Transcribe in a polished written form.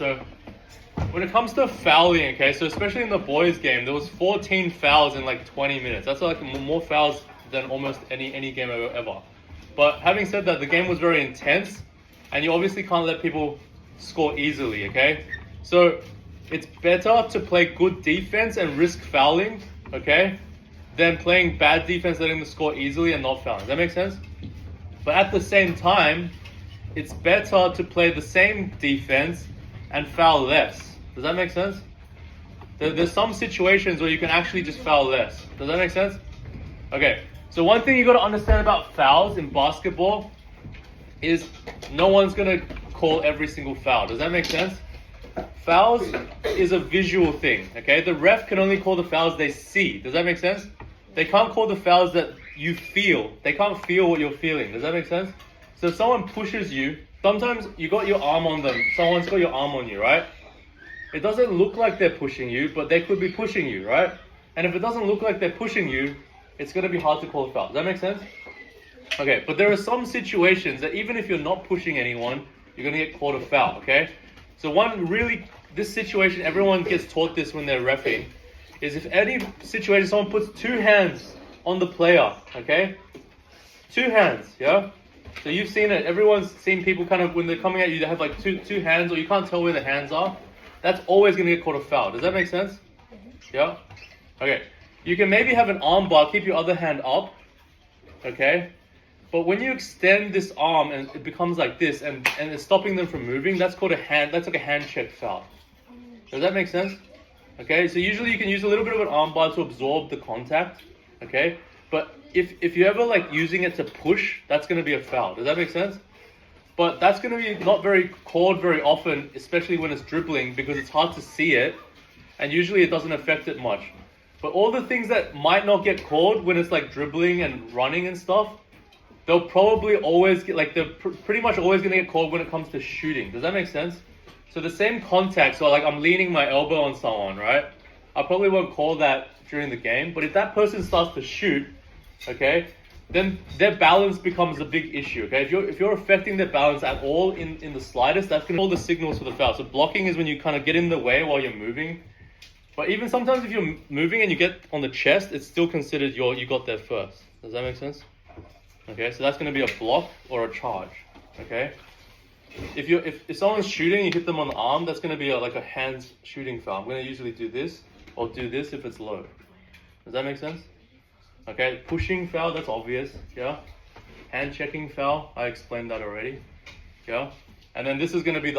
So when it comes to fouling, okay, so especially in the boys game, there was 14 fouls in like 20 minutes. That's like more fouls than almost any game ever. But having said that, the game was very intense, and you obviously can't let people score easily, okay? So it's better to play good defense and risk fouling, okay, than playing bad defense, letting them score easily and not fouling. Does that make sense? But at the same time, it's better to play the same defense and foul less. Does that make sense? There's some situations where you can actually just foul less. Does that make sense? Okay, so one thing you got to understand about fouls in basketball is no one's going to call every single foul. Does that make sense? Fouls is a visual thing, okay? The ref can only call the fouls they see. Does that make sense? They can't call the fouls that you feel. They can't feel what you're feeling. Does that make sense? So if someone pushes you, sometimes you got your arm on them. Someone's got your arm on you, right? It doesn't look like they're pushing you, but they could be pushing you, right? And if it doesn't look like they're pushing you, it's going to be hard to call a foul. Does that make sense? Okay, but there are some situations that even if you're not pushing anyone, you're going to get called a foul, okay? So this situation, everyone gets taught this when they're reffing, is if any situation someone puts two hands on the player, okay? Two hands, yeah? So you've seen it, everyone's seen people kind of, when they're coming at you, they have like two hands, or you can't tell where the hands are. That's always going to get called a foul. Does that make sense? Yeah? Okay. You can maybe have an arm bar, keep your other hand up, okay? But when you extend this arm and it becomes like this and it's stopping them from moving, that's called that's like a hand check foul. Does that make sense? Okay, so usually you can use a little bit of an arm bar to absorb the contact, okay? But if you're ever like using it to push, that's going to be a foul. Does that make sense? But that's going to be not very called very often, especially when it's dribbling, because it's hard to see it, and usually it doesn't affect it much. But all the things that might not get called when it's like dribbling and running and stuff, they'll probably always get, like, they're pretty much always going to get called when it comes to shooting. Does that make sense? So the same contact, so like I'm leaning my elbow on someone, right? I probably won't call that during the game, but if that person starts to shoot, okay, then their balance becomes a big issue, okay? If you're affecting their balance at all in the slightest, that's going to be all the signals for the foul. So blocking is when you kind of get in the way while you're moving. But even sometimes if you're moving and you get on the chest, it's still considered you got there first. Does that make sense? Okay, so that's going to be a block or a charge, okay? If someone's shooting, you hit them on the arm, that's going to be like a hands shooting foul. I'm going to usually do this or do this if it's low. Does that make sense? Okay, pushing foul, that's obvious, yeah? Hand checking foul, I explained that already, yeah? And then this is going to be the